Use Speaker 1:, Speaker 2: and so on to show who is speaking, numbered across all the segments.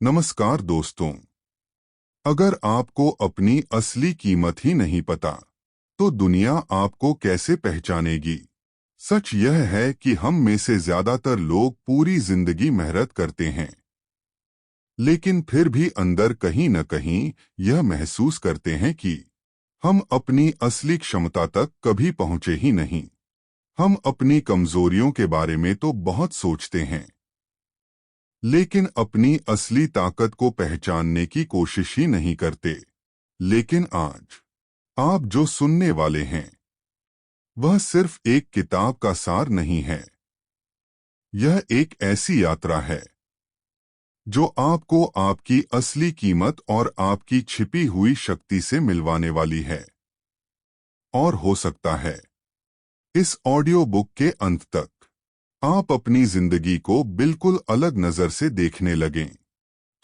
Speaker 1: नमस्कार दोस्तों। अगर आपको अपनी असली कीमत ही नहीं पता, तो दुनिया आपको कैसे पहचानेगी? सच यह है कि हम में से ज्यादातर लोग पूरी जिंदगी मेहनत करते हैं, लेकिन फिर भी अंदर कहीं न कहीं यह महसूस करते हैं कि हम अपनी असली क्षमता तक कभी पहुंचे ही नहीं। हम अपनी कमजोरियों के बारे में तो बहुत सोचते हैं, लेकिन अपनी असली ताकत को पहचानने की कोशिश ही नहीं करते। लेकिन आज आप जो सुनने वाले हैं, वह सिर्फ एक किताब का सार नहीं है। यह एक ऐसी यात्रा है जो आपको आपकी असली कीमत और आपकी छिपी हुई शक्ति से मिलवाने वाली है। और हो सकता है इस ऑडियो बुक के अंत तक आप अपनी जिंदगी को बिल्कुल अलग नजर से देखने लगें।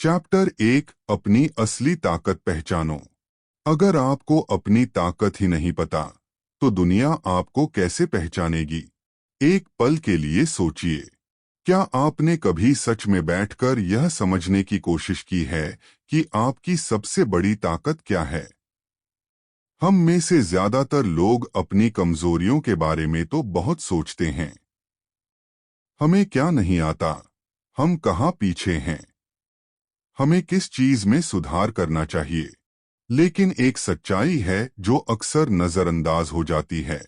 Speaker 1: चैप्टर 1, अपनी असली ताकत पहचानो। अगर आपको अपनी ताकत ही नहीं पता, तो दुनिया आपको कैसे पहचानेगी? एक पल के लिए सोचिए, क्या आपने कभी सच में बैठकर यह समझने की कोशिश की है कि आपकी सबसे बड़ी ताकत क्या है? हम में से ज्यादातर लोग अपनी कमजोरियों के बारे में तो बहुत सोचते हैं। हमें क्या नहीं आता, हम कहाँ पीछे हैं, हमें किस चीज में सुधार करना चाहिए। लेकिन एक सच्चाई है जो अक्सर नजरअंदाज हो जाती है।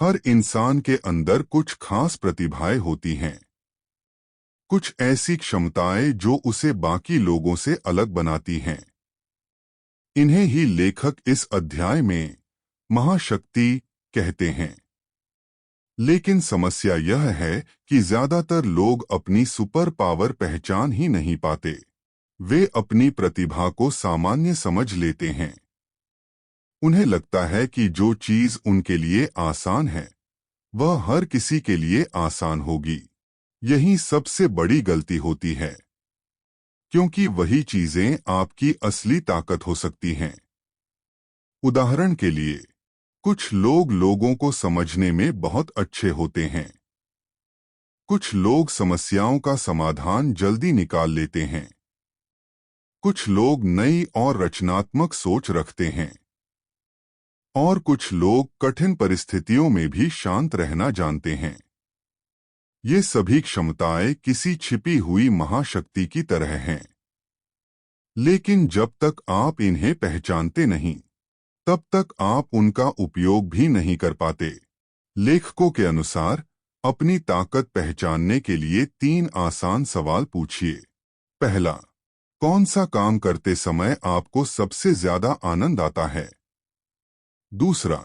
Speaker 1: हर इंसान के अंदर कुछ खास प्रतिभाएं होती हैं, कुछ ऐसी क्षमताएं जो उसे बाकी लोगों से अलग बनाती हैं। इन्हें ही लेखक इस अध्याय में महाशक्ति कहते हैं। लेकिन समस्या यह है कि ज्यादातर लोग अपनी सुपर पावर पहचान ही नहीं पाते। वे अपनी प्रतिभा को सामान्य समझ लेते हैं। उन्हें लगता है कि जो चीज उनके लिए आसान है, वह हर किसी के लिए आसान होगी। यही सबसे बड़ी गलती होती है, क्योंकि वही चीजें आपकी असली ताकत हो सकती हैं। उदाहरण के लिए, कुछ लोग लोगों को समझने में बहुत अच्छे होते हैं। कुछ लोग समस्याओं का समाधान जल्दी निकाल लेते हैं। कुछ लोग नई और रचनात्मक सोच रखते हैं। और कुछ लोग कठिन परिस्थितियों में भी शांत रहना जानते हैं। ये सभी क्षमताएं किसी छिपी हुई महाशक्ति की तरह हैं। लेकिन जब तक आप इन्हें पहचानते नहीं, तब तक आप उनका उपयोग भी नहीं कर पाते। लेखकों के अनुसार, अपनी ताकत पहचानने के लिए 3 आसान सवाल पूछिए। पहला, कौन सा काम करते समय आपको सबसे ज्यादा आनंद आता है? दूसरा,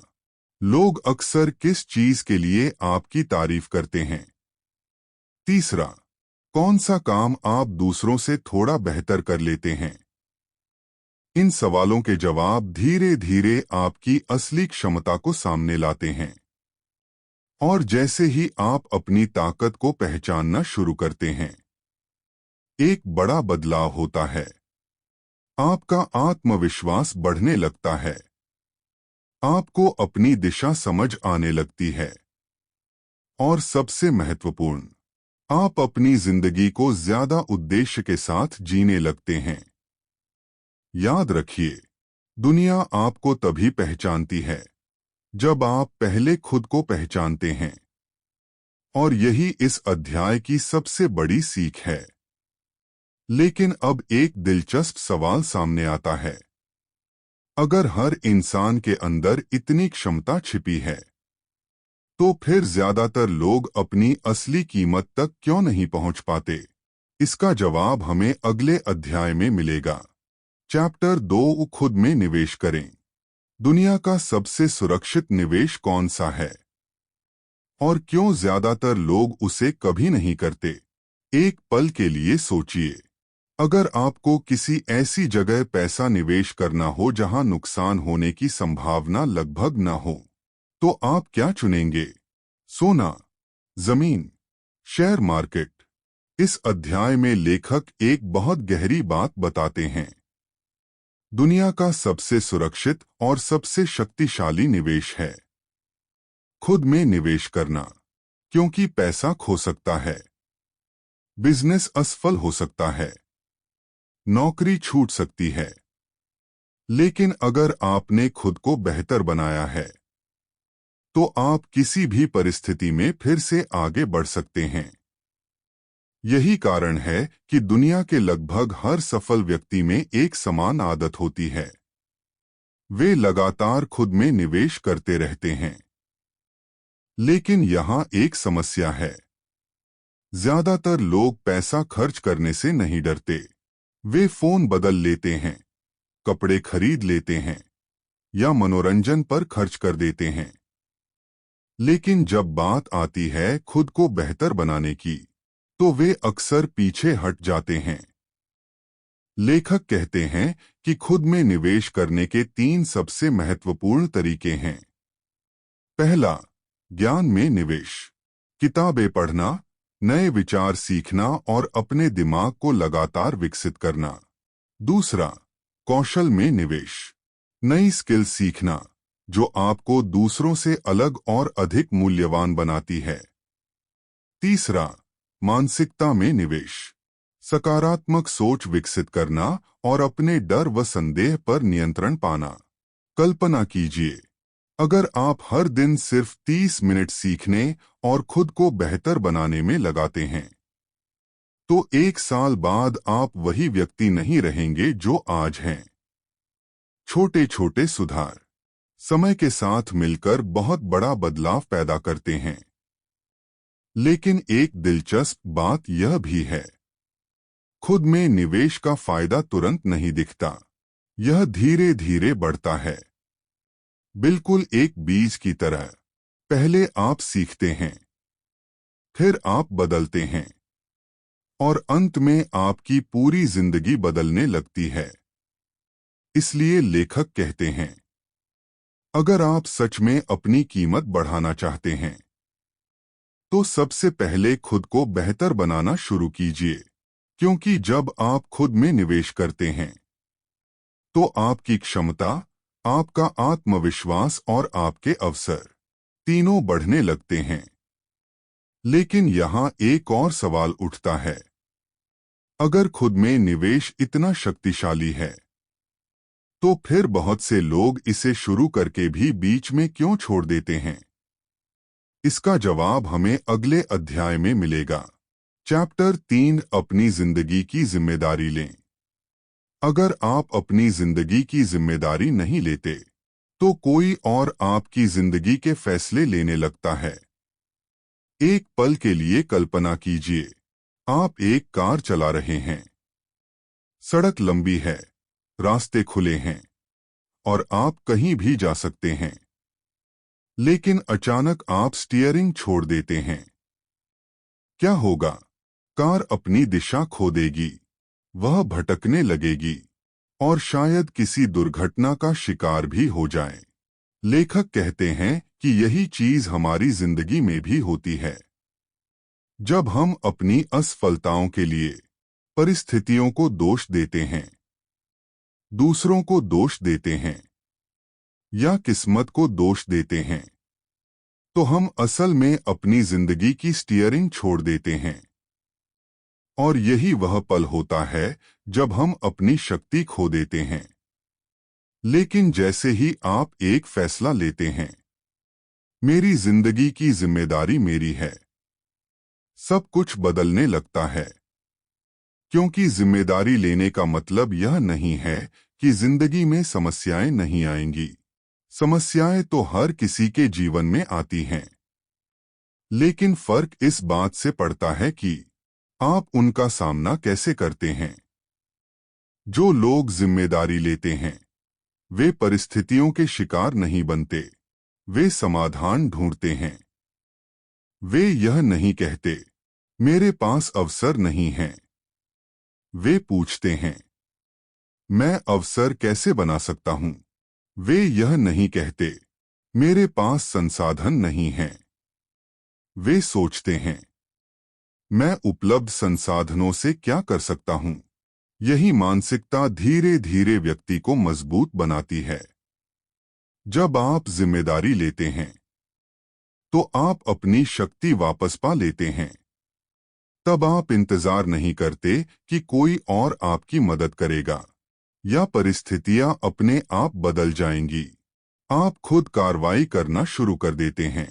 Speaker 1: लोग अक्सर किस चीज के लिए आपकी तारीफ करते हैं? तीसरा, कौन सा काम आप दूसरों से थोड़ा बेहतर कर लेते हैं? इन सवालों के जवाब धीरे धीरे आपकी असली क्षमता को सामने लाते हैं। और जैसे ही आप अपनी ताकत को पहचानना शुरू करते हैं, एक बड़ा बदलाव होता है। आपका आत्मविश्वास बढ़ने लगता है। आपको अपनी दिशा समझ आने लगती है। और सबसे महत्वपूर्ण, आप अपनी जिंदगी को ज्यादा उद्देश्य के साथ जीने लगते हैं। याद रखिए, दुनिया आपको तभी पहचानती है जब आप पहले खुद को पहचानते हैं। और यही इस अध्याय की सबसे बड़ी सीख है। लेकिन अब एक दिलचस्प सवाल सामने आता है। अगर हर इंसान के अंदर इतनी क्षमता छिपी है, तो फिर ज्यादातर लोग अपनी असली कीमत तक क्यों नहीं पहुंच पाते? इसका जवाब हमें अगले अध्याय में मिलेगा। चैप्टर 2, खुद में निवेश करें। दुनिया का सबसे सुरक्षित निवेश कौन सा है? और क्यों ज्यादातर लोग उसे कभी नहीं करते? एक पल के लिए सोचिए। अगर आपको किसी ऐसी जगह पैसा निवेश करना हो जहां नुकसान होने की संभावना लगभग न हो, तो आप क्या चुनेंगे? सोना, जमीन, शेयर मार्केट? इस अध्याय में लेखक एक बहुत गहरी बात बताते हैं। दुनिया का सबसे सुरक्षित और सबसे शक्तिशाली निवेश है खुद में निवेश करना। क्योंकि पैसा खो सकता है, बिजनेस असफल हो सकता है, नौकरी छूट सकती है, लेकिन अगर आपने खुद को बेहतर बनाया है तो आप किसी भी परिस्थिति में फिर से आगे बढ़ सकते हैं। यही कारण है कि दुनिया के लगभग हर सफल व्यक्ति में एक समान आदत होती है। वे लगातार खुद में निवेश करते रहते हैं। लेकिन यहाँ एक समस्या है। ज्यादातर लोग पैसा खर्च करने से नहीं डरते। वे फोन बदल लेते हैं, कपड़े खरीद लेते हैं या मनोरंजन पर खर्च कर देते हैं। लेकिन जब बात आती है खुद को बेहतर बनाने की, तो वे अक्सर पीछे हट जाते हैं। लेखक कहते हैं कि खुद में निवेश करने के 3 सबसे महत्वपूर्ण तरीके हैं। पहला, ज्ञान में निवेश। किताबें पढ़ना, नए विचार सीखना और अपने दिमाग को लगातार विकसित करना। दूसरा, कौशल में निवेश। नई स्किल सीखना जो आपको दूसरों से अलग और अधिक मूल्यवान बनाती है। तीसरा, मानसिकता में निवेश। सकारात्मक सोच विकसित करना और अपने डर व संदेह पर नियंत्रण पाना। कल्पना कीजिए, अगर आप हर दिन सिर्फ 30 मिनट सीखने और खुद को बेहतर बनाने में लगाते हैं, तो 1 साल बाद आप वही व्यक्ति नहीं रहेंगे जो आज हैं। छोटे छोटे सुधार समय के साथ मिलकर बहुत बड़ा बदलाव पैदा करते हैं। लेकिन एक दिलचस्प बात यह भी है, खुद में निवेश का फायदा तुरंत नहीं दिखता। यह धीरे धीरे बढ़ता है, बिल्कुल एक बीज की तरह। पहले आप सीखते हैं, फिर आप बदलते हैं और अंत में आपकी पूरी जिंदगी बदलने लगती है। इसलिए लेखक कहते हैं, अगर आप सच में अपनी कीमत बढ़ाना चाहते हैं, तो सबसे पहले खुद को बेहतर बनाना शुरू कीजिए। क्योंकि जब आप खुद में निवेश करते हैं, तो आपकी क्षमता, आपका आत्मविश्वास और आपके अवसर तीनों बढ़ने लगते हैं। लेकिन यहाँ एक और सवाल उठता है, अगर खुद में निवेश इतना शक्तिशाली है, तो फिर बहुत से लोग इसे शुरू करके भी बीच में क्यों छोड़ देते हैं? इसका जवाब हमें अगले अध्याय में मिलेगा। चैप्टर 3, अपनी जिंदगी की जिम्मेदारी लें। अगर आप अपनी जिंदगी की जिम्मेदारी नहीं लेते, तो कोई और आपकी जिंदगी के फैसले लेने लगता है। एक पल के लिए कल्पना कीजिए, आप एक कार चला रहे हैं। सड़क लंबी है, रास्ते खुले हैं और आप कहीं भी जा सकते हैं। लेकिन अचानक आप स्टीयरिंग छोड़ देते हैं। क्या होगा? कार अपनी दिशा खो देगी, वह भटकने लगेगी और शायद किसी दुर्घटना का शिकार भी हो जाए। लेखक कहते हैं कि यही चीज हमारी जिंदगी में भी होती है। जब हम अपनी असफलताओं के लिए परिस्थितियों को दोष देते हैं, दूसरों को दोष देते हैं या किस्मत को दोष देते हैं, तो हम असल में अपनी जिंदगी की स्टीयरिंग छोड़ देते हैं। और यही वह पल होता है जब हम अपनी शक्ति खो देते हैं। लेकिन जैसे ही आप एक फैसला लेते हैं, मेरी जिंदगी की जिम्मेदारी मेरी है, सब कुछ बदलने लगता है। क्योंकि जिम्मेदारी लेने का मतलब यह नहीं है कि जिंदगी में समस्याएं नहीं आएंगी। समस्याएं तो हर किसी के जीवन में आती हैं। लेकिन फर्क इस बात से पड़ता है कि आप उनका सामना कैसे करते हैं। जो लोग जिम्मेदारी लेते हैं, वे परिस्थितियों के शिकार नहीं बनते, वे समाधान ढूंढते हैं। वे यह नहीं कहते, मेरे पास अवसर नहीं है। वे पूछते हैं, मैं अवसर कैसे बना सकता हूं? वे यह नहीं कहते, मेरे पास संसाधन नहीं है। वे सोचते हैं, मैं उपलब्ध संसाधनों से क्या कर सकता हूं? यही मानसिकता धीरे धीरे व्यक्ति को मजबूत बनाती है। जब आप जिम्मेदारी लेते हैं, तो आप अपनी शक्ति वापस पा लेते हैं। तब आप इंतजार नहीं करते कि कोई और आपकी मदद करेगा या परिस्थितियां अपने आप बदल जाएंगी। आप खुद कार्रवाई करना शुरू कर देते हैं।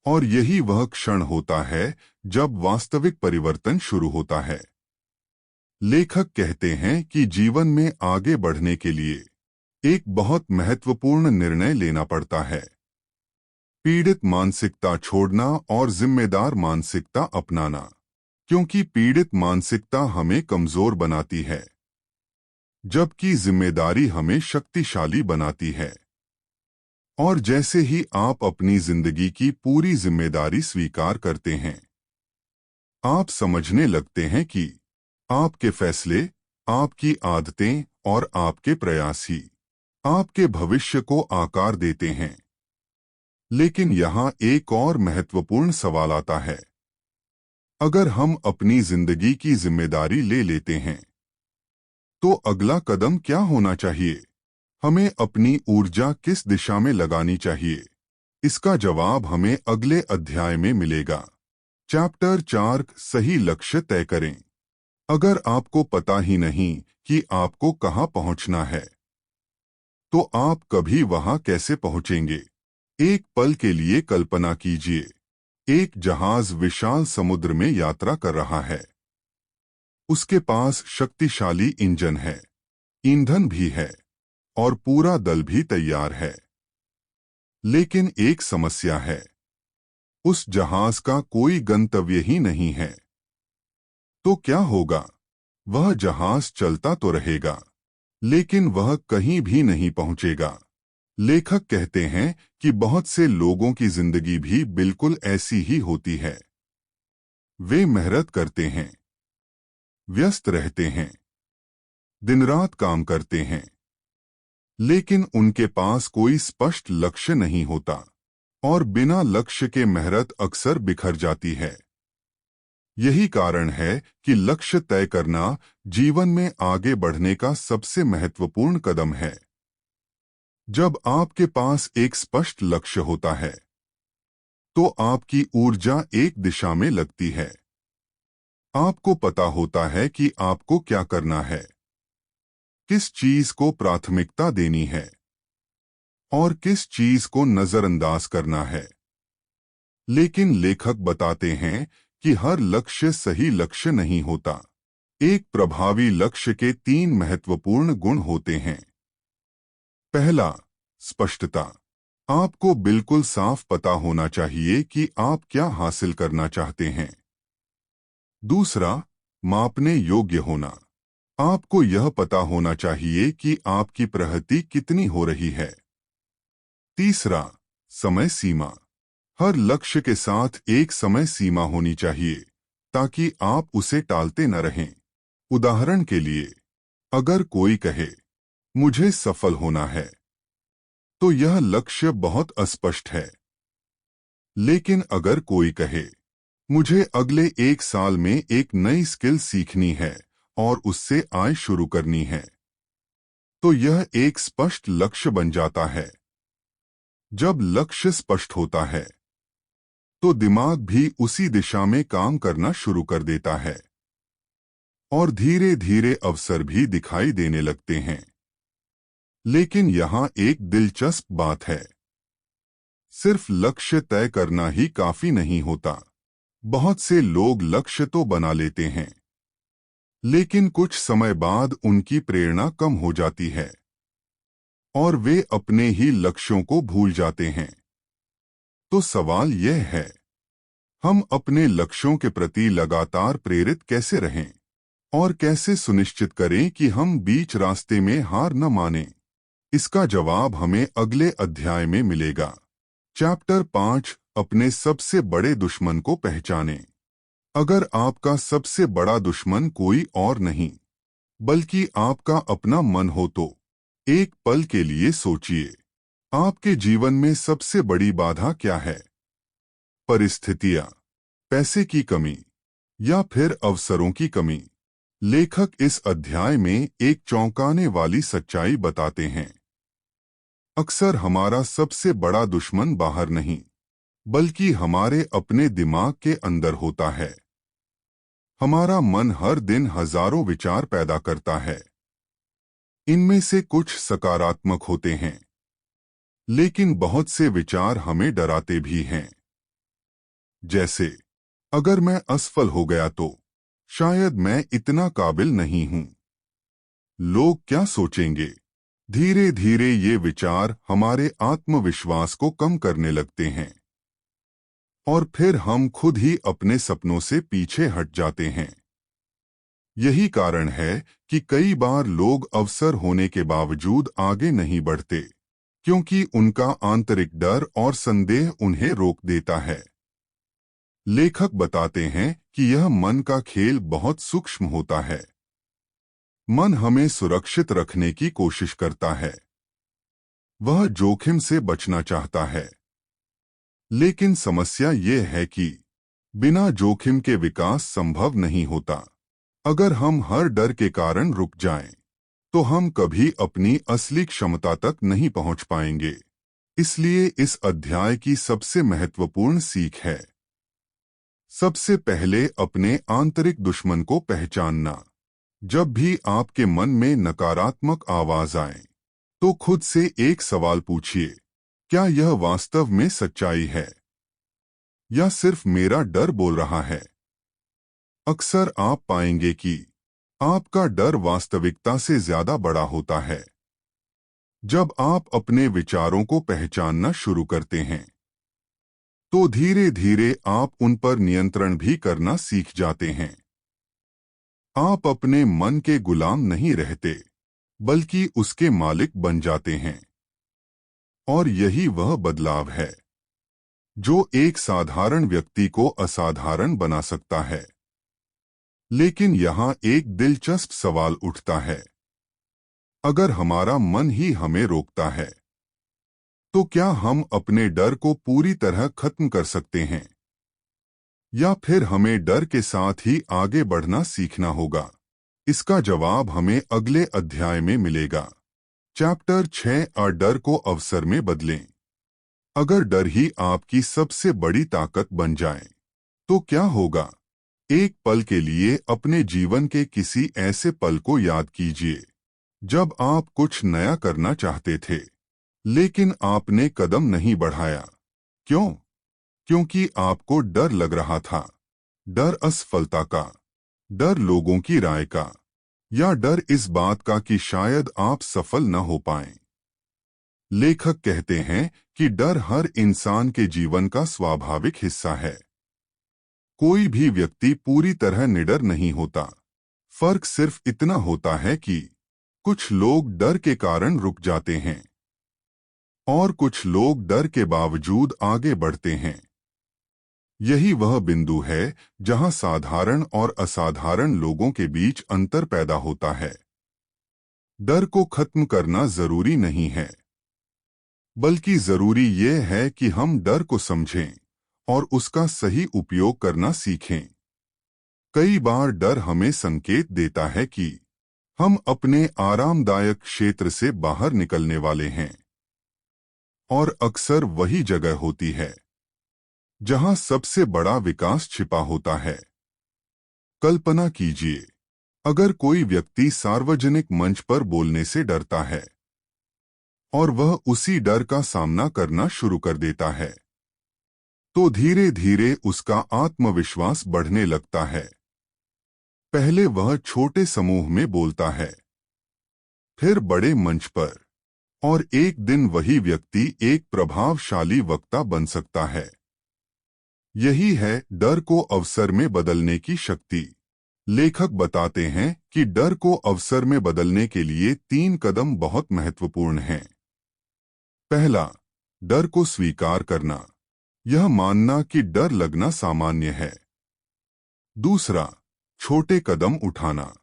Speaker 1: और यही वह क्षण होता है जब वास्तविक परिवर्तन शुरू होता है। लेखक कहते हैं कि जीवन में आगे बढ़ने के लिए एक बहुत महत्वपूर्ण निर्णय लेना पड़ता है। पीड़ित मानसिकता छोड़ना और जिम्मेदार मानसिकता अपनाना, क्योंकि पीड़ित मानसिकता हमें कमजोर बनाती है, जबकि जिम्मेदारी हमें शक्तिशाली बनाती है। और जैसे ही आप अपनी जिंदगी की पूरी जिम्मेदारी स्वीकार करते हैं, आप समझने लगते हैं कि आपके फैसले, आपकी आदतें और आपके प्रयास ही आपके भविष्य को आकार देते हैं। लेकिन यहाँ एक और महत्वपूर्ण सवाल आता है। अगर हम अपनी जिंदगी की जिम्मेदारी ले लेते हैं, तो अगला कदम क्या होना चाहिए? हमें अपनी ऊर्जा किस दिशा में लगानी चाहिए? इसका जवाब हमें अगले अध्याय में मिलेगा। चैप्टर 4, सही लक्ष्य तय करें। अगर आपको पता ही नहीं कि आपको कहाँ पहुँचना है, तो आप कभी वहाँ कैसे पहुँचेंगे? एक पल के लिए कल्पना कीजिए, एक जहाज विशाल समुद्र में यात्रा कर रहा है। उसके पास शक्तिशाली इंजन है, ईंधन भी है और पूरा दल भी तैयार है। लेकिन एक समस्या है, उस जहाज का कोई गंतव्य ही नहीं है। तो क्या होगा? वह जहाज चलता तो रहेगा, लेकिन वह कहीं भी नहीं पहुंचेगा। लेखक कहते हैं कि बहुत से लोगों की जिंदगी भी बिल्कुल ऐसी ही होती है। वे मेहनत करते हैं, व्यस्त रहते हैं, दिन रात काम करते हैं, लेकिन उनके पास कोई स्पष्ट लक्ष्य नहीं होता, और बिना लक्ष्य के मेहनत अक्सर बिखर जाती है। यही कारण है कि लक्ष्य तय करना जीवन में आगे बढ़ने का सबसे महत्वपूर्ण कदम है। जब आपके पास एक स्पष्ट लक्ष्य होता है, तो आपकी ऊर्जा एक दिशा में लगती है। आपको पता होता है कि आपको क्या करना है, किस चीज को प्राथमिकता देनी है और किस चीज को नजरअंदाज करना है। लेकिन लेखक बताते हैं कि हर लक्ष्य सही लक्ष्य नहीं होता। एक प्रभावी लक्ष्य के 3 महत्वपूर्ण गुण होते हैं। पहला, स्पष्टता। आपको बिल्कुल साफ पता होना चाहिए कि आप क्या हासिल करना चाहते हैं। दूसरा, मापने योग्य होना। आपको यह पता होना चाहिए कि आपकी प्रगति कितनी हो रही है। तीसरा, समय सीमा। हर लक्ष्य के साथ एक समय सीमा होनी चाहिए, ताकि आप उसे टालते न रहें। उदाहरण के लिए, अगर कोई कहे, मुझे सफल होना है, तो यह लक्ष्य बहुत अस्पष्ट है। लेकिन अगर कोई कहे, मुझे अगले 1 साल में एक नई स्किल सीखनी है और उससे आय शुरू करनी है, तो यह एक स्पष्ट लक्ष्य बन जाता है। जब लक्ष्य स्पष्ट होता है, तो दिमाग भी उसी दिशा में काम करना शुरू कर देता है और धीरे धीरे अवसर भी दिखाई देने लगते हैं। लेकिन यहाँ एक दिलचस्प बात है। सिर्फ लक्ष्य तय करना ही काफी नहीं होता। बहुत से लोग लक्ष्य तो बना लेते हैं, लेकिन कुछ समय बाद उनकी प्रेरणा कम हो जाती है और वे अपने ही लक्ष्यों को भूल जाते हैं। तो सवाल यह है, हम अपने लक्ष्यों के प्रति लगातार प्रेरित कैसे रहें और कैसे सुनिश्चित करें कि हम बीच रास्ते में हार न मानें? इसका जवाब हमें अगले अध्याय में मिलेगा। चैप्टर 5, अपने सबसे बड़े दुश्मन को पहचानें। अगर आपका सबसे बड़ा दुश्मन कोई और नहीं, बल्कि आपका अपना मन हो, तो एक पल के लिए सोचिए, आपके जीवन में सबसे बड़ी बाधा क्या है? परिस्थितियां, पैसे की कमी या फिर अवसरों की कमी? लेखक इस अध्याय में एक चौंकाने वाली सच्चाई बताते हैं। अक्सर हमारा सबसे बड़ा दुश्मन बाहर नहीं, बल्कि हमारे अपने दिमाग के अंदर होता है। हमारा मन हर दिन हजारों विचार पैदा करता है। इनमें से कुछ सकारात्मक होते हैं, लेकिन बहुत से विचार हमें डराते भी हैं। जैसे, अगर मैं असफल हो गया तो शायद मैं इतना काबिल नहीं हूं। लोग क्या सोचेंगे? धीरे धीरे ये विचार हमारे आत्मविश्वास को कम करने लगते हैं और फिर हम खुद ही अपने सपनों से पीछे हट जाते हैं। यही कारण है कि कई बार लोग अवसर होने के बावजूद आगे नहीं बढ़ते, क्योंकि उनका आंतरिक डर और संदेह उन्हें रोक देता है। लेखक बताते हैं कि यह मन का खेल बहुत सूक्ष्म होता है। मन हमें सुरक्षित रखने की कोशिश करता है। वह जोखिम से बचना चाहता है। लेकिन समस्या ये है कि बिना जोखिम के विकास संभव नहीं होता। अगर हम हर डर के कारण रुक जाएं, तो हम कभी अपनी असली क्षमता तक नहीं पहुंच पाएंगे। इसलिए इस अध्याय की सबसे महत्वपूर्ण सीख है, सबसे पहले अपने आंतरिक दुश्मन को पहचानना। जब भी आपके मन में नकारात्मक आवाज आए, तो खुद से एक सवाल पूछिए, क्या यह वास्तव में सच्चाई है या सिर्फ मेरा डर बोल रहा है? अक्सर आप पाएंगे कि आपका डर वास्तविकता से ज्यादा बड़ा होता है। जब आप अपने विचारों को पहचानना शुरू करते हैं, तो धीरे धीरे आप उन पर नियंत्रण भी करना सीख जाते हैं। आप अपने मन के गुलाम नहीं रहते, बल्कि उसके मालिक बन जाते हैं। और यही वह बदलाव है जो एक साधारण व्यक्ति को असाधारण बना सकता है। लेकिन यहाँ एक दिलचस्प सवाल उठता है, अगर हमारा मन ही हमें रोकता है, तो क्या हम अपने डर को पूरी तरह खत्म कर सकते हैं, या फिर हमें डर के साथ ही आगे बढ़ना सीखना होगा? इसका जवाब हमें अगले अध्याय में मिलेगा। चैप्टर 6 डर को अवसर में बदलें। अगर डर ही आपकी सबसे बड़ी ताकत बन जाए, तो क्या होगा? एक पल के लिए अपने जीवन के किसी ऐसे पल को याद कीजिए जब आप कुछ नया करना चाहते थे, लेकिन आपने कदम नहीं बढ़ाया। क्यों? क्योंकि आपको डर लग रहा था। डर असफलता का, डर लोगों की राय का, या डर इस बात का कि शायद आप सफल न हो पाएं। लेखक कहते हैं कि डर हर इंसान के जीवन का स्वाभाविक हिस्सा है। कोई भी व्यक्ति पूरी तरह निडर नहीं होता। फर्क सिर्फ इतना होता है कि कुछ लोग डर के कारण रुक जाते हैं और कुछ लोग डर के बावजूद आगे बढ़ते हैं। यही वह बिंदु है जहां साधारण और असाधारण लोगों के बीच अंतर पैदा होता है। डर को खत्म करना जरूरी नहीं है, बल्कि जरूरी यह है कि हम डर को समझें और उसका सही उपयोग करना सीखें। कई बार डर हमें संकेत देता है कि हम अपने आरामदायक क्षेत्र से बाहर निकलने वाले हैं, और अक्सर वही जगह होती है जहां सबसे बड़ा विकास छिपा होता है। कल्पना कीजिए, अगर कोई व्यक्ति सार्वजनिक मंच पर बोलने से डरता है और वह उसी डर का सामना करना शुरू कर देता है, तो धीरे धीरे उसका आत्मविश्वास बढ़ने लगता है। पहले वह छोटे समूह में बोलता है, फिर बड़े मंच पर, और एक दिन वही व्यक्ति एक प्रभावशाली वक्ता बन सकता है। यही है डर को अवसर में बदलने की शक्ति। लेखक बताते हैं कि डर को अवसर में बदलने के लिए 3 कदम बहुत महत्वपूर्ण हैं। पहला, डर को स्वीकार करना। यह मानना कि डर लगना सामान्य है। दूसरा, छोटे कदम उठाना।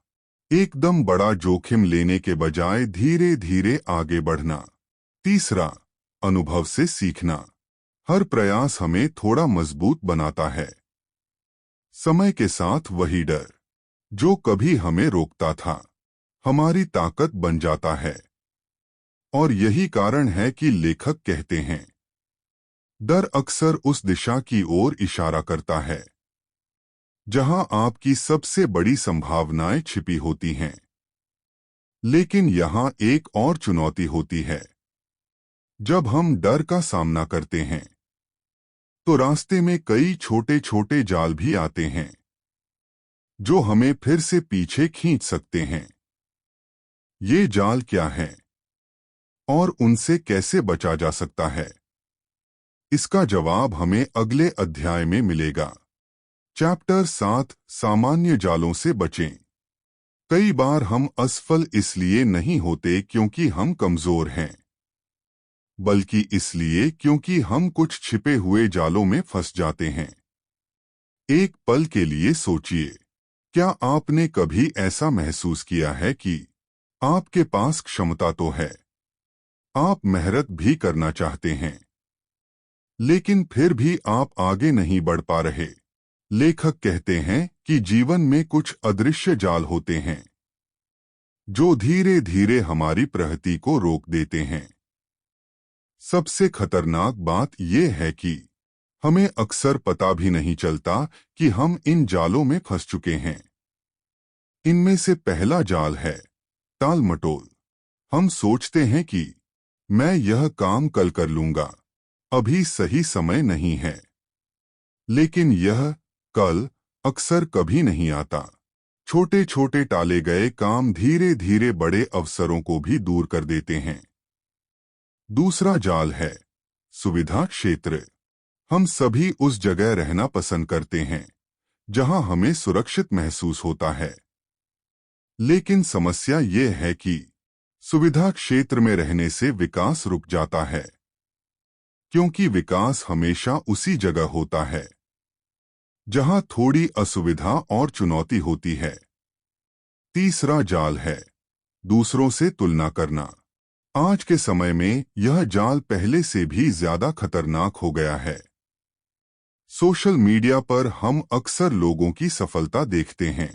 Speaker 1: एकदम बड़ा जोखिम लेने के बजाय धीरे धीरे आगे बढ़ना। तीसरा, अनुभव से सीखना। हर प्रयास हमें थोड़ा मजबूत बनाता है। समय के साथ वही डर जो कभी हमें रोकता था, हमारी ताकत बन जाता है। और यही कारण है कि लेखक कहते हैं, डर अक्सर उस दिशा की ओर इशारा करता है जहां आपकी सबसे बड़ी संभावनाएं छिपी होती हैं। लेकिन यहां एक और चुनौती होती है। जब हम डर का सामना करते हैं तो रास्ते में कई छोटे छोटे जाल भी आते हैं जो हमें फिर से पीछे खींच सकते हैं। ये जाल क्या हैं और उनसे कैसे बचा जा सकता है, इसका जवाब हमें अगले अध्याय में मिलेगा। चैप्टर 7, सामान्य जालों से बचें। कई बार हम असफल इसलिए नहीं होते क्योंकि हम कमजोर हैं, बल्कि इसलिए क्योंकि हम कुछ छिपे हुए जालों में फंस जाते हैं। एक पल के लिए सोचिए, क्या आपने कभी ऐसा महसूस किया है कि आपके पास क्षमता तो है, आप मेहनत भी करना चाहते हैं, लेकिन फिर भी आप आगे नहीं बढ़ पा रहे? लेखक कहते हैं कि जीवन में कुछ अदृश्य जाल होते हैं जो धीरे धीरे हमारी प्रगति को रोक देते हैं। सबसे खतरनाक बात यह है कि हमें अक्सर पता भी नहीं चलता कि हम इन जालों में फंस चुके हैं। इनमें से पहला जाल है टाल मटोल। हम सोचते हैं कि मैं यह काम कल कर लूंगा, अभी सही समय नहीं है। लेकिन यह कल अक्सर कभी नहीं आता। छोटे छोटे टाले गए काम धीरे धीरे बड़े अवसरों को भी दूर कर देते हैं। दूसरा जाल है सुविधा क्षेत्र। हम सभी उस जगह रहना पसंद करते हैं जहां हमें सुरक्षित महसूस होता है। लेकिन समस्या यह है कि सुविधा क्षेत्र में रहने से विकास रुक जाता है, क्योंकि विकास हमेशा उसी जगह होता है जहां थोड़ी असुविधा और चुनौती होती है। तीसरा जाल है दूसरों से तुलना करना। आज के समय में यह जाल पहले से भी ज्यादा खतरनाक हो गया है। सोशल मीडिया पर हम अक्सर लोगों की सफलता देखते हैं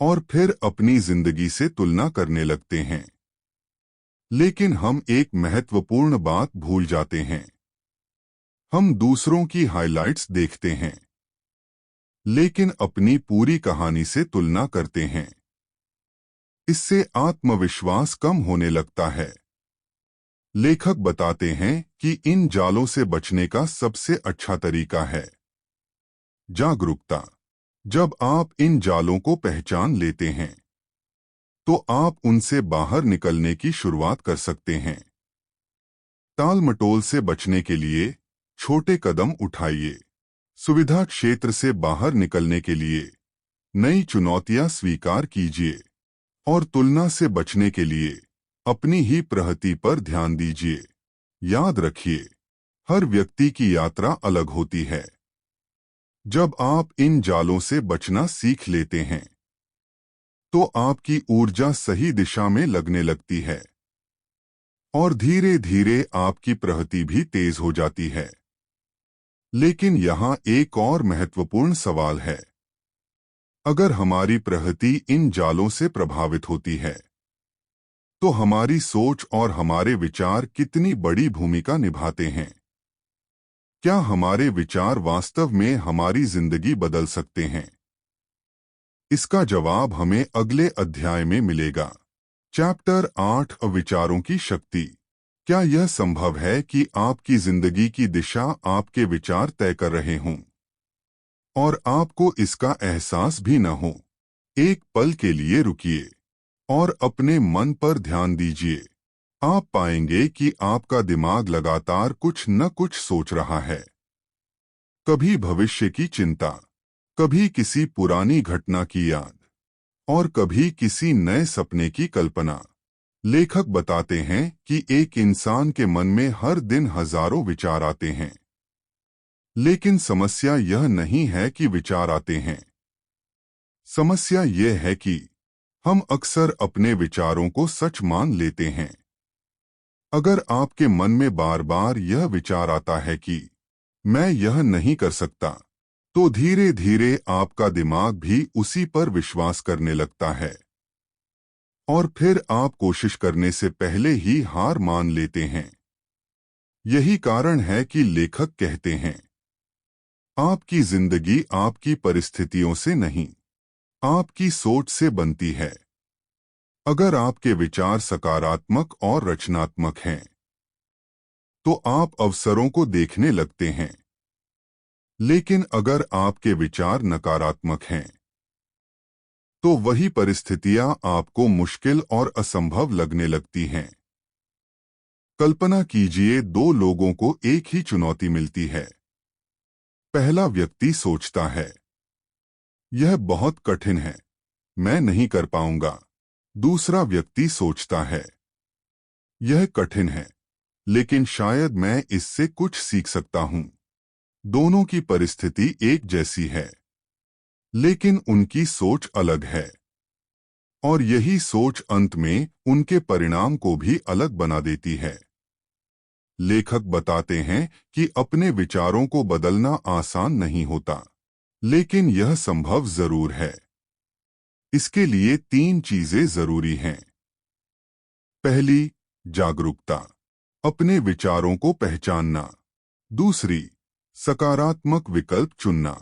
Speaker 1: और फिर अपनी जिंदगी से तुलना करने लगते हैं। लेकिन हम एक महत्वपूर्ण बात भूल जाते हैं। हम दूसरों की हाइलाइट्स देखते हैं, लेकिन अपनी पूरी कहानी से तुलना करते हैं। इससे आत्मविश्वास कम होने लगता है। लेखक बताते हैं कि इन जालों से बचने का सबसे अच्छा तरीका है जागरूकता। जब आप इन जालों को पहचान लेते हैं तो आप उनसे बाहर निकलने की शुरुआत कर सकते हैं। टाल मटोल से बचने के लिए छोटे कदम उठाइए। सुविधा क्षेत्र से बाहर निकलने के लिए नई चुनौतियां स्वीकार कीजिए और तुलना से बचने के लिए अपनी ही प्रगति पर ध्यान दीजिए। याद रखिए, हर व्यक्ति की यात्रा अलग होती है। जब आप इन जालों से बचना सीख लेते हैं तो आपकी ऊर्जा सही दिशा में लगने लगती है और धीरे धीरे आपकी प्रगति भी तेज हो जाती है। लेकिन यहाँ एक और महत्वपूर्ण सवाल है। अगर हमारी प्रगति इन जालों से प्रभावित होती है तो हमारी सोच और हमारे विचार कितनी बड़ी भूमिका निभाते हैं। क्या हमारे विचार वास्तव में हमारी जिंदगी बदल सकते हैं? इसका जवाब हमें अगले अध्याय में मिलेगा। चैप्टर 8, विचारों की शक्ति। क्या यह संभव है कि आपकी जिंदगी की दिशा आपके विचार तय कर रहे हों और आपको इसका एहसास भी न हो? एक पल के लिए रुकिए और अपने मन पर ध्यान दीजिए। आप पाएंगे कि आपका दिमाग लगातार कुछ न कुछ सोच रहा है। कभी भविष्य की चिंता, कभी किसी पुरानी घटना की याद और कभी किसी नए सपने की कल्पना। लेखक बताते हैं कि एक इंसान के मन में हर दिन हजारों विचार आते हैं। लेकिन समस्या यह नहीं है कि विचार आते हैं। समस्या यह है कि हम अक्सर अपने विचारों को सच मान लेते हैं। अगर आपके मन में बार बार यह विचार आता है कि मैं यह नहीं कर सकता, तो धीरे धीरे आपका दिमाग भी उसी पर विश्वास करने लगता है और फिर आप कोशिश करने से पहले ही हार मान लेते हैं। यही कारण है कि लेखक कहते हैं, आपकी जिंदगी आपकी परिस्थितियों से नहीं, आपकी सोच से बनती है। अगर आपके विचार सकारात्मक और रचनात्मक हैं, तो आप अवसरों को देखने लगते हैं। लेकिन अगर आपके विचार नकारात्मक हैं, तो वही परिस्थितियां आपको मुश्किल और असंभव लगने लगती हैं। कल्पना कीजिए, दो लोगों को एक ही चुनौती मिलती है। पहला व्यक्ति सोचता है, यह बहुत कठिन है, मैं नहीं कर पाऊंगा। दूसरा व्यक्ति सोचता है, यह कठिन है, लेकिन शायद मैं इससे कुछ सीख सकता हूं। दोनों की परिस्थिति एक जैसी है, लेकिन उनकी सोच अलग है। और यही सोच अंत में उनके परिणाम को भी अलग बना देती है। लेखक बताते हैं कि अपने विचारों को बदलना आसान नहीं होता, लेकिन यह संभव जरूर है। इसके लिए 3 चीजें जरूरी हैं। पहली, जागरूकता, अपने विचारों को पहचानना। दूसरी, सकारात्मक विकल्प चुनना,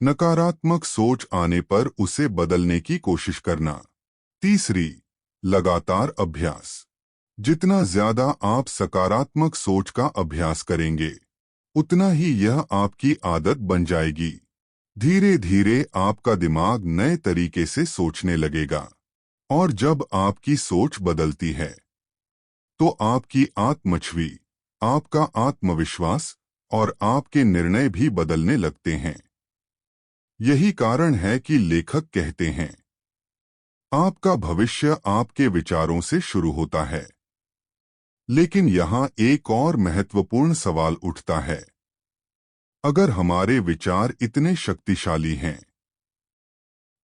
Speaker 1: नकारात्मक सोच आने पर उसे बदलने की कोशिश करना। तीसरी, लगातार अभ्यास, जितना ज्यादा आप सकारात्मक सोच का अभ्यास करेंगे, उतना ही यह आपकी आदत बन जाएगी। धीरे धीरे आपका दिमाग नए तरीके से सोचने लगेगा। और जब आपकी सोच बदलती है, तो आपकी आत्मछवि, आपका आत्मविश्वास और आपके निर्णय भी बदलने लगते हैं। यही कारण है कि लेखक कहते हैं, आपका भविष्य आपके विचारों से शुरू होता है। लेकिन यहाँ एक और महत्वपूर्ण सवाल उठता है। अगर हमारे विचार इतने शक्तिशाली हैं,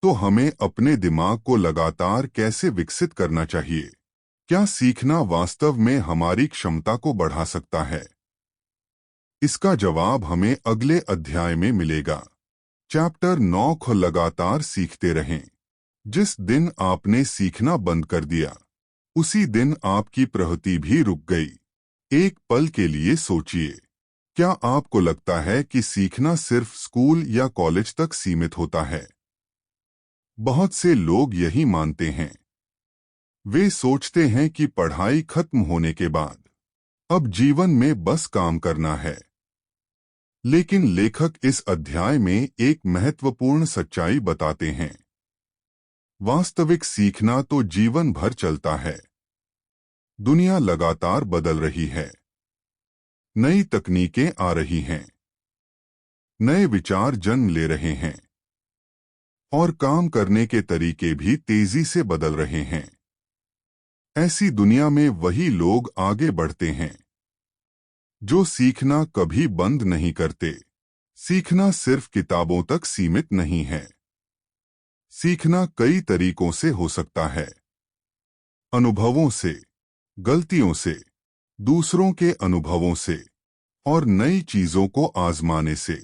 Speaker 1: तो हमें अपने दिमाग को लगातार कैसे विकसित करना चाहिए? क्या सीखना वास्तव में हमारी क्षमता को बढ़ा सकता है? इसका जवाब हमें अगले अध्याय में मिलेगा। चैप्टर 9, लगातार सीखते रहें। जिस दिन आपने सीखना बंद कर दिया, उसी दिन आपकी प्रगति भी रुक गई। एक पल के लिए सोचिए, क्या आपको लगता है कि सीखना सिर्फ स्कूल या कॉलेज तक सीमित होता है? बहुत से लोग यही मानते हैं। वे सोचते हैं कि पढ़ाई खत्म होने के बाद अब जीवन में बस काम करना है। लेकिन लेखक इस अध्याय में एक महत्वपूर्ण सच्चाई बताते हैं। वास्तविक सीखना तो जीवन भर चलता है। दुनिया लगातार बदल रही है। नई तकनीकें आ रही हैं, नए विचार जन्म ले रहे हैं, और काम करने के तरीके भी तेजी से बदल रहे हैं। ऐसी दुनिया में वही लोग आगे बढ़ते हैं जो सीखना कभी बंद नहीं करते। सीखना सिर्फ किताबों तक सीमित नहीं है। सीखना कई तरीकों से हो सकता है। अनुभवों से, गलतियों से, दूसरों के अनुभवों से, और नई चीजों को आजमाने से।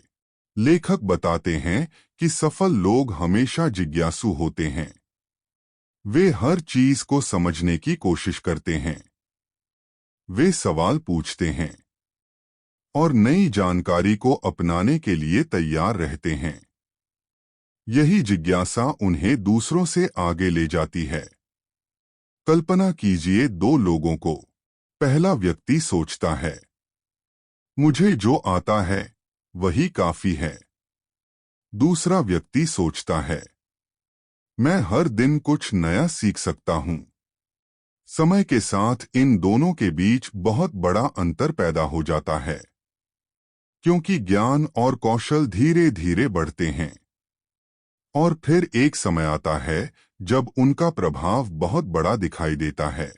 Speaker 1: लेखक बताते हैं कि सफल लोग हमेशा जिज्ञासु होते हैं। वे हर चीज को समझने की कोशिश करते हैं। वे सवाल पूछते हैं और नई जानकारी को अपनाने के लिए तैयार रहते हैं। यही जिज्ञासा उन्हें दूसरों से आगे ले जाती है। कल्पना कीजिए 2 लोगों को। पहला व्यक्ति सोचता है, मुझे जो आता है वही काफी है। दूसरा व्यक्ति सोचता है, मैं हर दिन कुछ नया सीख सकता हूं। समय के साथ इन दोनों के बीच बहुत बड़ा अंतर पैदा हो जाता है, क्योंकि ज्ञान और कौशल धीरे धीरे बढ़ते हैं। और फिर एक समय आता है जब उनका प्रभाव बहुत बड़ा दिखाई देता है।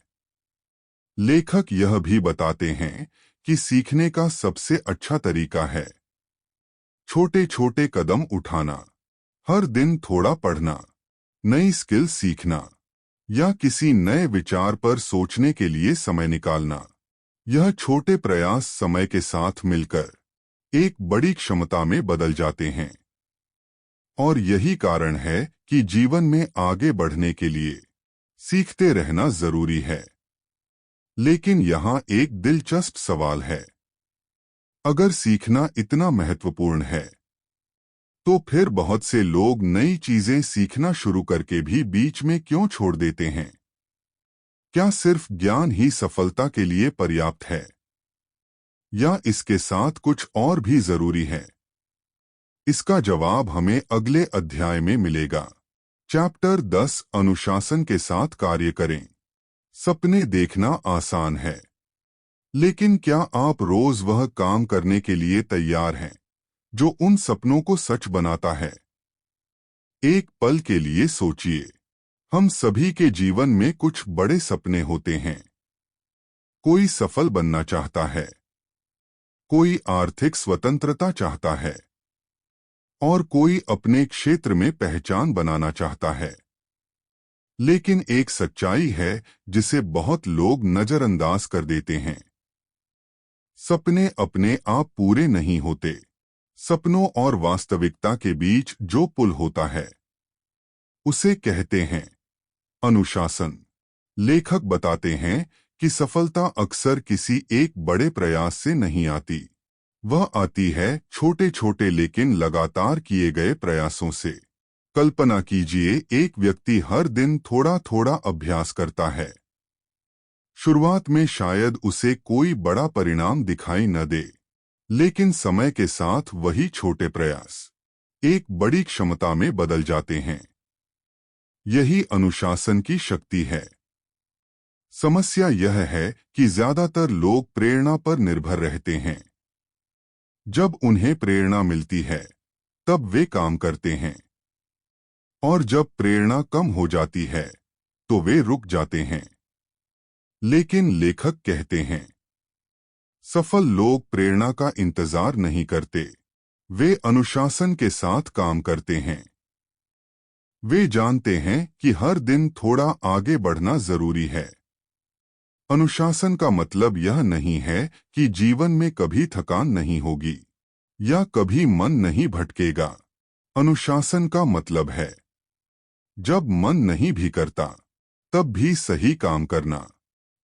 Speaker 1: लेखक यह भी बताते हैं कि सीखने का सबसे अच्छा तरीका है छोटे छोटे कदम उठाना। हर दिन थोड़ा पढ़ना, नई स्किल सीखना, या किसी नए विचार पर सोचने के लिए समय निकालना। यह छोटे प्रयास समय के साथ मिलकर एक बड़ी क्षमता में बदल जाते हैं। और यही कारण है कि जीवन में आगे बढ़ने के लिए सीखते रहना जरूरी है। लेकिन यहाँ एक दिलचस्प सवाल है। अगर सीखना इतना महत्वपूर्ण है, तो फिर बहुत से लोग नई चीजें सीखना शुरू करके भी बीच में क्यों छोड़ देते हैं? क्या सिर्फ ज्ञान ही सफलता के लिए पर्याप्त है, या इसके साथ कुछ और भी जरूरी है? इसका जवाब हमें अगले अध्याय में मिलेगा। चैप्टर 10 अनुशासन के साथ कार्य करें। सपने देखना आसान है, लेकिन क्या आप रोज वह काम करने के लिए तैयार हैं जो उन सपनों को सच बनाता है? एक पल के लिए सोचिए। हम सभी के जीवन में कुछ बड़े सपने होते हैं। कोई सफल बनना चाहता है, कोई आर्थिक स्वतंत्रता चाहता है, और कोई अपने क्षेत्र में पहचान बनाना चाहता है। लेकिन एक सच्चाई है जिसे बहुत लोग नजरअंदाज कर देते हैं। सपने अपने आप पूरे नहीं होते। सपनों और वास्तविकता के बीच जो पुल होता है उसे कहते हैं अनुशासन। लेखक बताते हैं कि सफलता अक्सर किसी एक बड़े प्रयास से नहीं आती। वह आती है छोटे छोटे लेकिन लगातार किए गए प्रयासों से। कल्पना कीजिए, एक व्यक्ति हर दिन थोड़ा थोड़ा अभ्यास करता है। शुरुआत में शायद उसे कोई बड़ा परिणाम दिखाई न दे, लेकिन समय के साथ वही छोटे प्रयास एक बड़ी क्षमता में बदल जाते हैं। यही अनुशासन की शक्ति है। समस्या यह है कि ज्यादातर लोग प्रेरणा पर निर्भर रहते हैं। जब उन्हें प्रेरणा मिलती है तब वे काम करते हैं, और जब प्रेरणा कम हो जाती है तो वे रुक जाते हैं। लेकिन लेखक कहते हैं सफल लोग प्रेरणा का इंतजार नहीं करते, वे अनुशासन के साथ काम करते हैं। वे जानते हैं कि हर दिन थोड़ा आगे बढ़ना जरूरी है। अनुशासन का मतलब यह नहीं है कि जीवन में कभी थकान नहीं होगी या कभी मन नहीं भटकेगा। अनुशासन का मतलब है जब मन नहीं भी करता तब भी सही काम करना।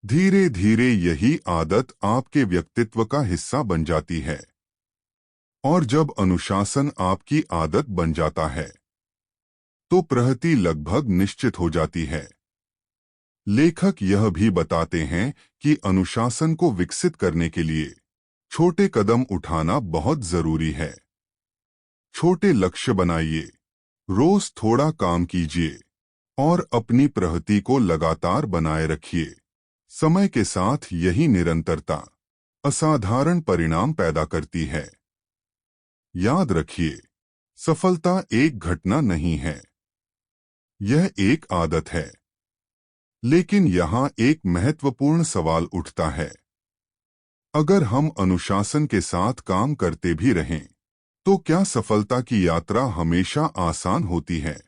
Speaker 1: धीरे धीरे यही आदत आपके व्यक्तित्व का हिस्सा बन जाती है, और जब अनुशासन आपकी आदत बन जाता है तो प्रगति लगभग निश्चित हो जाती है। लेखक यह भी बताते हैं कि अनुशासन को विकसित करने के लिए छोटे कदम उठाना बहुत जरूरी है। छोटे लक्ष्य बनाइए, रोज थोड़ा काम कीजिए और अपनी प्रगति को लगातार बनाए रखिए। समय के साथ यही निरंतरता असाधारण परिणाम पैदा करती है। याद रखिए, सफलता एक घटना नहीं है, यह एक आदत है। लेकिन यहाँ एक महत्वपूर्ण सवाल उठता है। अगर हम अनुशासन के साथ काम करते भी रहें, तो क्या सफलता की यात्रा हमेशा आसान होती है?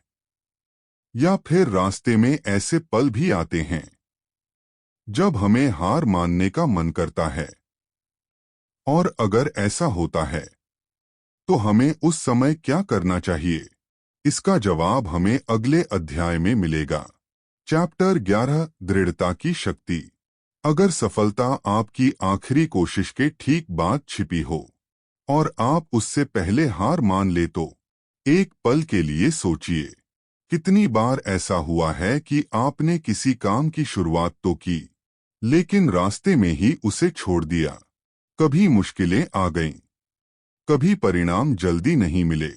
Speaker 1: या फिर रास्ते में ऐसे पल भी आते हैं जब हमें हार मानने का मन करता है? और अगर ऐसा होता है, तो हमें उस समय क्या करना चाहिए? इसका जवाब हमें अगले अध्याय में मिलेगा। चैप्टर 11 दृढ़ता की शक्ति। अगर सफलता आपकी आखिरी कोशिश के ठीक बाद छिपी हो और आप उससे पहले हार मान ले, तो एक पल के लिए सोचिए, कितनी बार ऐसा हुआ है कि आपने किसी काम की शुरुआत तो की, लेकिन रास्ते में ही उसे छोड़ दिया। कभी मुश्किलें आ गईं, कभी परिणाम जल्दी नहीं मिले,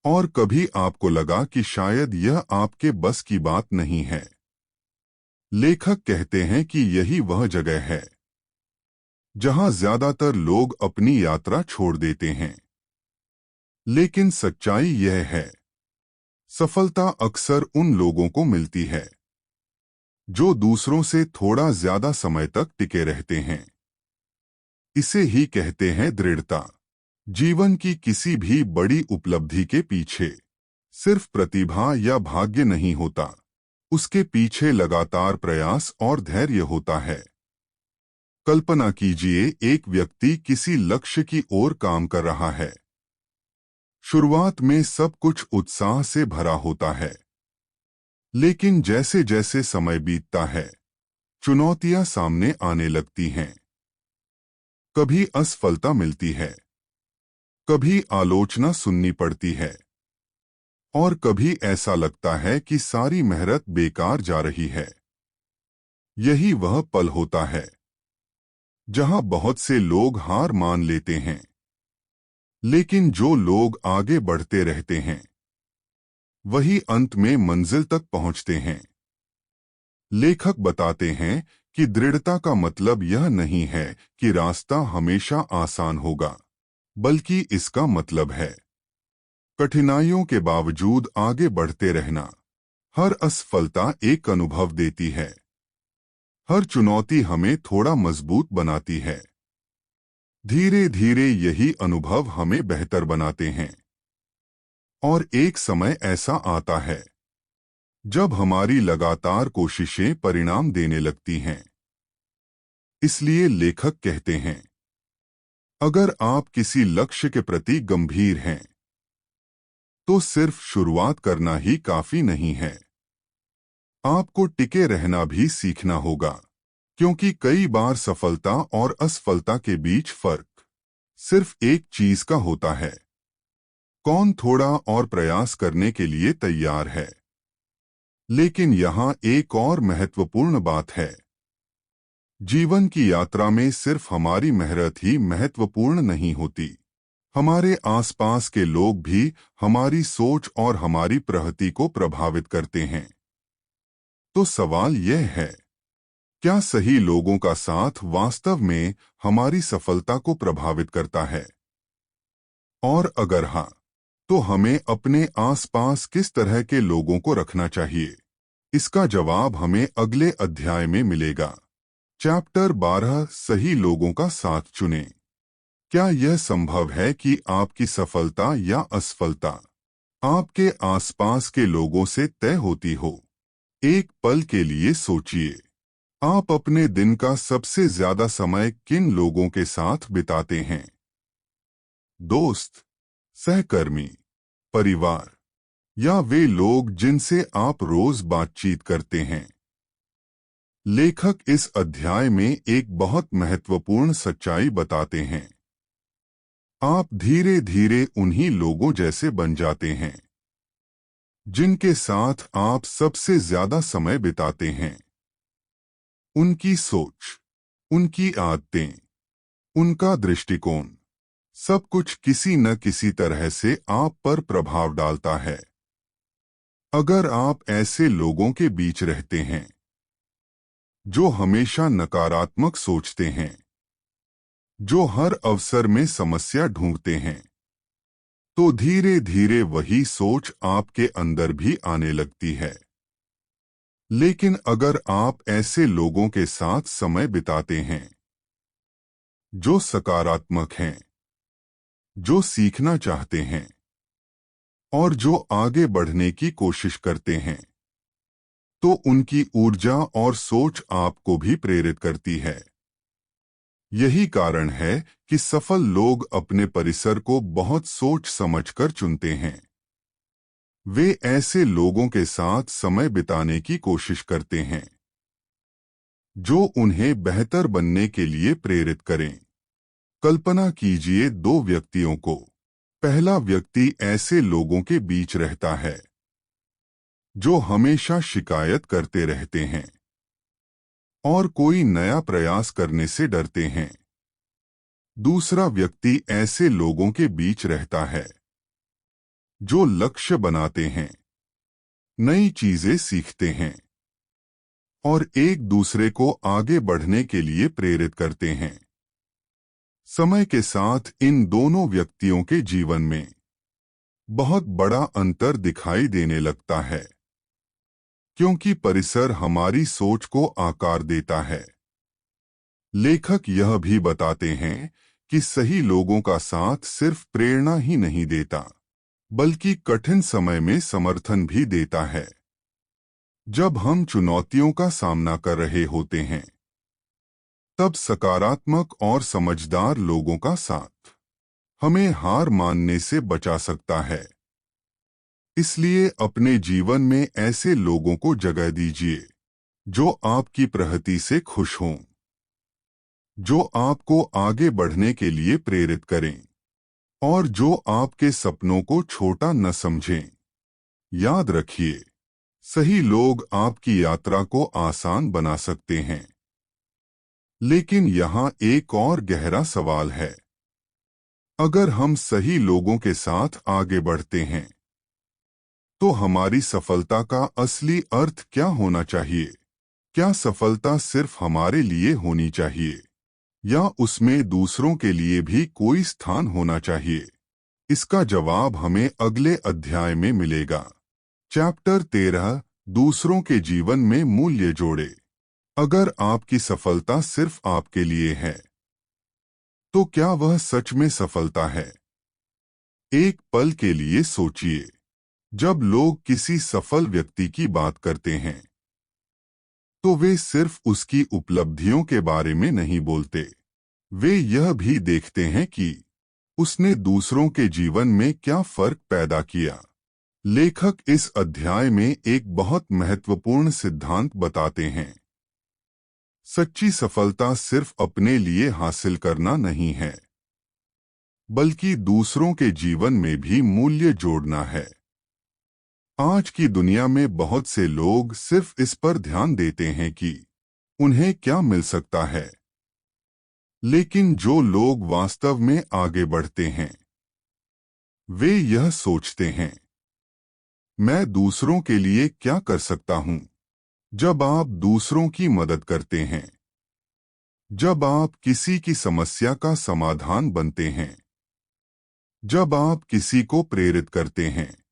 Speaker 1: और कभी आपको लगा कि शायद यह आपके बस की बात नहीं है। लेखक कहते हैं कि यही वह जगह है जहां ज्यादातर लोग अपनी यात्रा छोड़ देते हैं। लेकिन सच्चाई यह है, सफलता अक्सर उन लोगों को मिलती है जो दूसरों से थोड़ा ज्यादा समय तक टिके रहते हैं। इसे ही कहते हैं दृढ़ता। जीवन की किसी भी बड़ी उपलब्धि के पीछे सिर्फ प्रतिभा या भाग्य नहीं होता, उसके पीछे लगातार प्रयास और धैर्य होता है। कल्पना कीजिए, एक व्यक्ति किसी लक्ष्य की ओर काम कर रहा है। शुरुआत में सब कुछ उत्साह से भरा होता है, लेकिन जैसे जैसे समय बीतता है, चुनौतियां सामने आने लगती हैं। कभी असफलता मिलती है, कभी आलोचना सुननी पड़ती है, और कभी ऐसा लगता है कि सारी मेहनत बेकार जा रही है। यही वह पल होता है जहां बहुत से लोग हार मान लेते हैं, लेकिन जो लोग आगे बढ़ते रहते हैं वही अंत में मंजिल तक पहुंचते हैं। लेखक बताते हैं कि दृढ़ता का मतलब यह नहीं है कि रास्ता हमेशा आसान होगा, बल्कि इसका मतलब है कठिनाइयों के बावजूद आगे बढ़ते रहना। हर असफलता एक अनुभव देती है। हर चुनौती हमें थोड़ा मजबूत बनाती है। धीरे धीरे यही अनुभव हमें बेहतर बनाते हैं। और एक समय ऐसा आता है जब हमारी लगातार कोशिशें परिणाम देने लगती हैं। इसलिए लेखक कहते हैं, अगर आप किसी लक्ष्य के प्रति गंभीर हैं तो सिर्फ शुरुआत करना ही काफी नहीं है। आपको टिके रहना भी सीखना होगा, क्योंकि कई बार सफलता और असफलता के बीच फर्क सिर्फ एक चीज का होता है, कौन थोड़ा और प्रयास करने के लिए तैयार है। लेकिन यहाँ एक और महत्वपूर्ण बात है। जीवन की यात्रा में सिर्फ हमारी मेहनत ही महत्वपूर्ण नहीं होती। हमारे आसपास के लोग भी हमारी सोच और हमारी प्रगति को प्रभावित करते हैं। तो सवाल यह है, क्या सही लोगों का साथ वास्तव में हमारी सफलता को प्रभावित करता है? और अगर हाँ, तो हमें अपने आसपास किस तरह के लोगों को रखना चाहिए? इसका जवाब हमें अगले अध्याय में मिलेगा। चैप्टर 12, सही लोगों का साथ चुनें। क्या यह संभव है कि आपकी सफलता या असफलता आपके आसपास के लोगों से तय होती हो? एक पल के लिए सोचिए, आप अपने दिन का सबसे ज्यादा समय किन लोगों के साथ बिताते हैं? दोस्त, सहकर्मी, परिवार, या वे लोग जिनसे आप रोज बातचीत करते हैं? लेखक इस अध्याय में एक बहुत महत्वपूर्ण सच्चाई बताते हैं। आप धीरे धीरे उन्हीं लोगों जैसे बन जाते हैं जिनके साथ आप सबसे ज्यादा समय बिताते हैं। उनकी सोच, उनकी आदतें, उनका दृष्टिकोण, सब कुछ किसी न किसी तरह से आप पर प्रभाव डालता है। अगर आप ऐसे लोगों के बीच रहते हैं जो हमेशा नकारात्मक सोचते हैं, जो हर अवसर में समस्या ढूंढते हैं, तो धीरे धीरे वही सोच आपके अंदर भी आने लगती है। लेकिन अगर आप ऐसे लोगों के साथ समय बिताते हैं जो सकारात्मक हैं, जो सीखना चाहते हैं और जो आगे बढ़ने की कोशिश करते हैं, तो उनकी ऊर्जा और सोच आपको भी प्रेरित करती है। यही कारण है कि सफल लोग अपने परिसर को बहुत सोच समझकर चुनते हैं। वे ऐसे लोगों के साथ समय बिताने की कोशिश करते हैं जो उन्हें बेहतर बनने के लिए प्रेरित करें। कल्पना कीजिए दो व्यक्तियों को। पहला व्यक्ति ऐसे लोगों के बीच रहता है जो हमेशा शिकायत करते रहते हैं और कोई नया प्रयास करने से डरते हैं। दूसरा व्यक्ति ऐसे लोगों के बीच रहता है जो लक्ष्य बनाते हैं, नई चीजें सीखते हैं और एक दूसरे को आगे बढ़ने के लिए प्रेरित करते हैं। समय के साथ इन दोनों व्यक्तियों के जीवन में बहुत बड़ा अंतर दिखाई देने लगता है, क्योंकि परिसर हमारी सोच को आकार देता है। लेखक यह भी बताते हैं कि सही लोगों का साथ सिर्फ प्रेरणा ही नहीं देता, बल्कि कठिन समय में समर्थन भी देता है। जब हम चुनौतियों का सामना कर रहे होते हैं, तब सकारात्मक और समझदार लोगों का साथ हमें हार मानने से बचा सकता है। इसलिए अपने जीवन में ऐसे लोगों को जगह दीजिए जो आपकी प्रगति से खुश हों, जो आपको आगे बढ़ने के लिए प्रेरित करें और जो आपके सपनों को छोटा न समझें। याद रखिए, सही लोग आपकी यात्रा को आसान बना सकते हैं। लेकिन यहाँ एक और गहरा सवाल है। अगर हम सही लोगों के साथ आगे बढ़ते हैं, तो हमारी सफलता का असली अर्थ क्या होना चाहिए? क्या सफलता सिर्फ हमारे लिए होनी चाहिए, या उसमें दूसरों के लिए भी कोई स्थान होना चाहिए? इसका जवाब हमें अगले अध्याय में मिलेगा। चैप्टर 13, दूसरों के जीवन में मूल्य जोड़े। अगर आपकी सफलता सिर्फ आपके लिए है, तो क्या वह सच में सफलता है? एक पल के लिए सोचिए। जब लोग किसी सफल व्यक्ति की बात करते हैं, तो वे सिर्फ उसकी उपलब्धियों के बारे में नहीं बोलते। वे यह भी देखते हैं कि उसने दूसरों के जीवन में क्या फर्क पैदा किया। लेखक इस अध्याय में एक बहुत महत्वपूर्ण सिद्धांत बताते हैं। सच्ची सफलता सिर्फ अपने लिए हासिल करना नहीं है, बल्कि दूसरों के जीवन में भी मूल्य जोड़ना है। आज की दुनिया में बहुत से लोग सिर्फ इस पर ध्यान देते हैं कि उन्हें क्या मिल सकता है, लेकिन जो लोग वास्तव में आगे बढ़ते हैं, वे यह सोचते हैं, मैं दूसरों के लिए क्या कर सकता हूं? जब आप दूसरों की मदद करते हैं, जब आप किसी की समस्या का समाधान बनते हैं, जब आप किसी को प्रेरित करते हैं,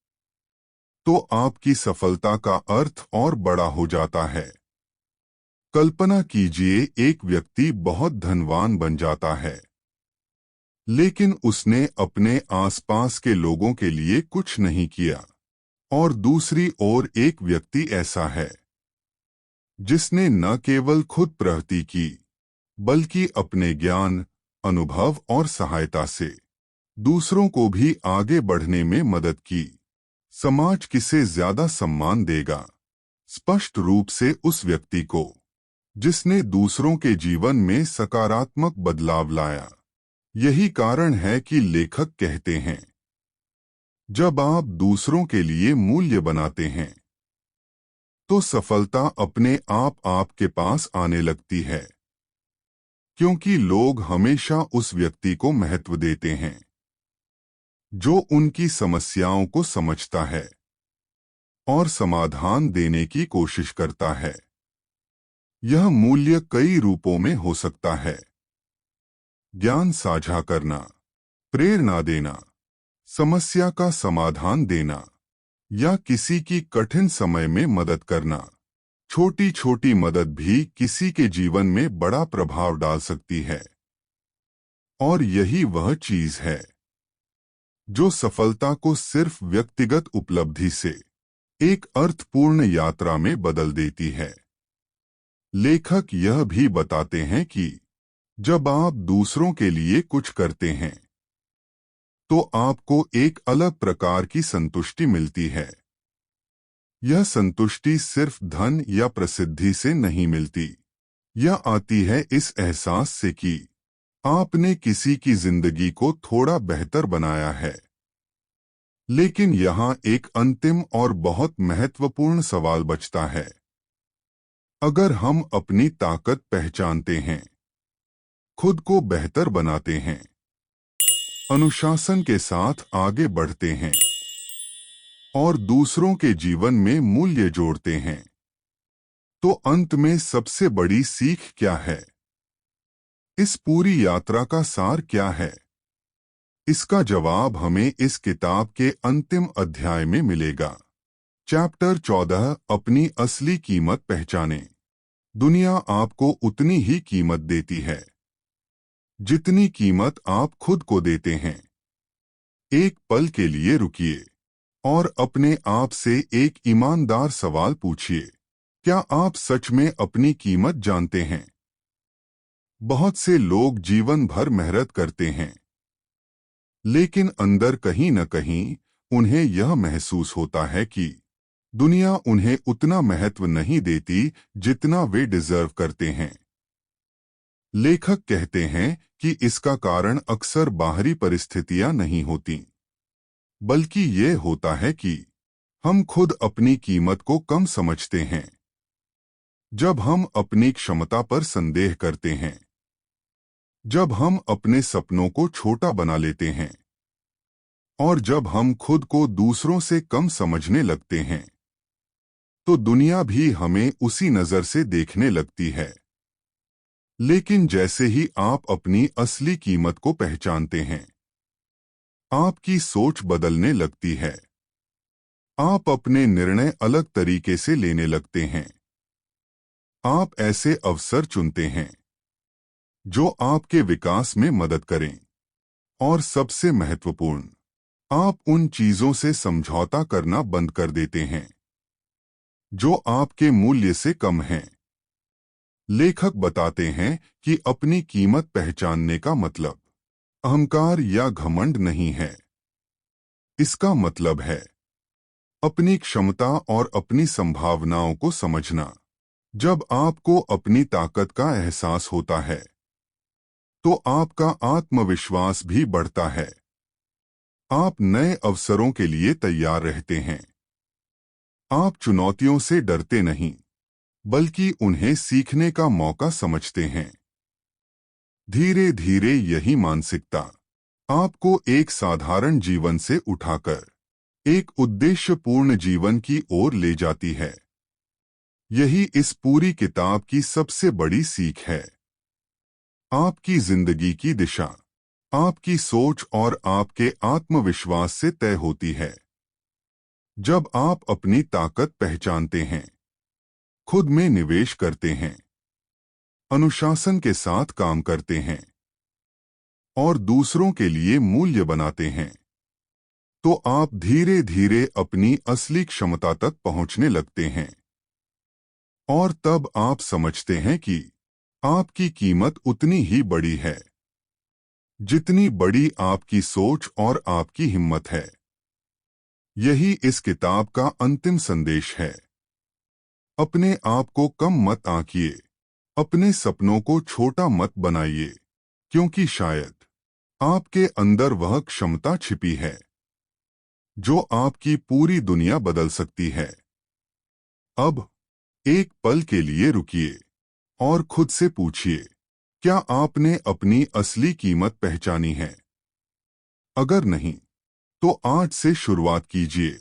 Speaker 1: तो आपकी सफलता का अर्थ और बड़ा हो जाता है। कल्पना कीजिए, एक व्यक्ति बहुत धनवान बन जाता है, लेकिन उसने अपने आसपास के लोगों के लिए कुछ नहीं किया। और दूसरी ओर एक व्यक्ति ऐसा है जिसने न केवल खुद प्रगति की, बल्कि अपने ज्ञान, अनुभव और सहायता से दूसरों को भी आगे बढ़ने में मदद की। समाज किसे ज्यादा सम्मान देगा? स्पष्ट रूप से उस व्यक्ति को जिसने दूसरों के जीवन में सकारात्मक बदलाव लाया। यही कारण है कि लेखक कहते हैं, जब आप दूसरों के लिए मूल्य बनाते हैं, तो सफलता अपने आप आपके पास आने लगती है, क्योंकि लोग हमेशा उस व्यक्ति को महत्व देते हैं जो उनकी समस्याओं को समझता है और समाधान देने की कोशिश करता है। यह मूल्य कई रूपों में हो सकता है। ज्ञान साझा करना, प्रेरणा देना, समस्या का समाधान देना, या किसी की कठिन समय में मदद करना। छोटी छोटी मदद भी किसी के जीवन में बड़ा प्रभाव डाल सकती है। और यही वह चीज है जो सफलता को सिर्फ व्यक्तिगत उपलब्धि से एक अर्थपूर्ण यात्रा में बदल देती है। लेखक यह भी बताते हैं कि जब आप दूसरों के लिए कुछ करते हैं, तो आपको एक अलग प्रकार की संतुष्टि मिलती है। यह संतुष्टि सिर्फ धन या प्रसिद्धि से नहीं मिलती। यह आती है इस एहसास से कि आपने किसी की जिंदगी को थोड़ा बेहतर बनाया है। लेकिन यहाँ एक अंतिम और बहुत महत्वपूर्ण सवाल बचता है। अगर हम अपनी ताकत पहचानते हैं, खुद को बेहतर बनाते हैं, अनुशासन के साथ आगे बढ़ते हैं और दूसरों के जीवन में मूल्य जोड़ते हैं, तो अंत में सबसे बड़ी सीख क्या है? इस पूरी यात्रा का सार क्या है? इसका जवाब हमें इस किताब के अंतिम अध्याय में मिलेगा। चैप्टर 14, अपनी असली कीमत पहचानें। दुनिया आपको उतनी ही कीमत देती है जितनी कीमत आप खुद को देते हैं। एक पल के लिए रुकिए और अपने आप से एक ईमानदार सवाल पूछिए, क्या आप सच में अपनी कीमत जानते हैं? बहुत से लोग जीवन भर मेहनत करते हैं, लेकिन अंदर कहीं न कहीं उन्हें यह महसूस होता है कि दुनिया उन्हें उतना महत्व नहीं देती जितना वे डिजर्व करते हैं। लेखक कहते हैं कि इसका कारण अक्सर बाहरी परिस्थितियां नहीं होती, बल्कि ये होता है कि हम खुद अपनी कीमत को कम समझते हैं। जब हम अपनी क्षमता पर संदेह करते हैं, जब हम अपने सपनों को छोटा बना लेते हैं, और जब हम खुद को दूसरों से कम समझने लगते हैं, तो दुनिया भी हमें उसी नजर से देखने लगती है। लेकिन जैसे ही आप अपनी असली कीमत को पहचानते हैं, आपकी सोच बदलने लगती है। आप अपने निर्णय अलग तरीके से लेने लगते हैं। आप ऐसे अवसर चुनते हैं जो आपके विकास में मदद करें। और सबसे महत्वपूर्ण, आप उन चीजों से समझौता करना बंद कर देते हैं जो आपके मूल्य से कम हैं। लेखक बताते हैं कि अपनी कीमत पहचानने का मतलब अहंकार या घमंड नहीं है। इसका मतलब है अपनी क्षमता और अपनी संभावनाओं को समझना। जब आपको अपनी ताकत का एहसास होता है, तो आपका आत्मविश्वास भी बढ़ता है। आप नए अवसरों के लिए तैयार रहते हैं। आप चुनौतियों से डरते नहीं, बल्कि उन्हें सीखने का मौका समझते हैं। धीरे धीरे यही मानसिकता आपको एक साधारण जीवन से उठाकर एक उद्देश्यपूर्ण जीवन की ओर ले जाती है। यही इस पूरी किताब की सबसे बड़ी सीख है। आपकी जिंदगी की दिशा आपकी सोच और आपके आत्मविश्वास से तय होती है। जब आप अपनी ताकत पहचानते हैं, खुद में निवेश करते हैं, अनुशासन के साथ काम करते हैं और दूसरों के लिए मूल्य बनाते हैं, तो आप धीरे धीरे अपनी असली क्षमता तक पहुंचने लगते हैं। और तब आप समझते हैं कि आपकी कीमत उतनी ही बड़ी है जितनी बड़ी आपकी सोच और आपकी हिम्मत है। यही इस किताब का अंतिम संदेश है। अपने आप को कम मत आंकिए, अपने सपनों को छोटा मत बनाइए, क्योंकि शायद आपके अंदर वह क्षमता छिपी है जो आपकी पूरी दुनिया बदल सकती है। अब एक पल के लिए रुकिए और खुद से पूछिए, क्या आपने अपनी असली कीमत पहचानी है? अगर नहीं, तो आज से शुरुआत कीजिए,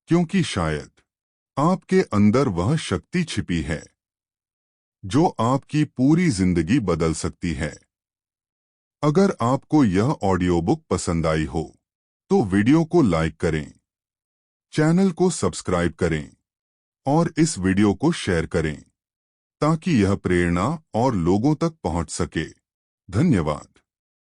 Speaker 1: क्योंकि शायद आपके अंदर वह शक्ति छिपी है जो आपकी पूरी जिंदगी बदल सकती है। अगर आपको यह ऑडियो बुक पसंद आई हो, तो वीडियो को लाइक करें, चैनल को सब्सक्राइब करें और इस वीडियो को शेयर करें ताकि यह प्रेरणा और लोगों तक पहुंच सके। धन्यवाद।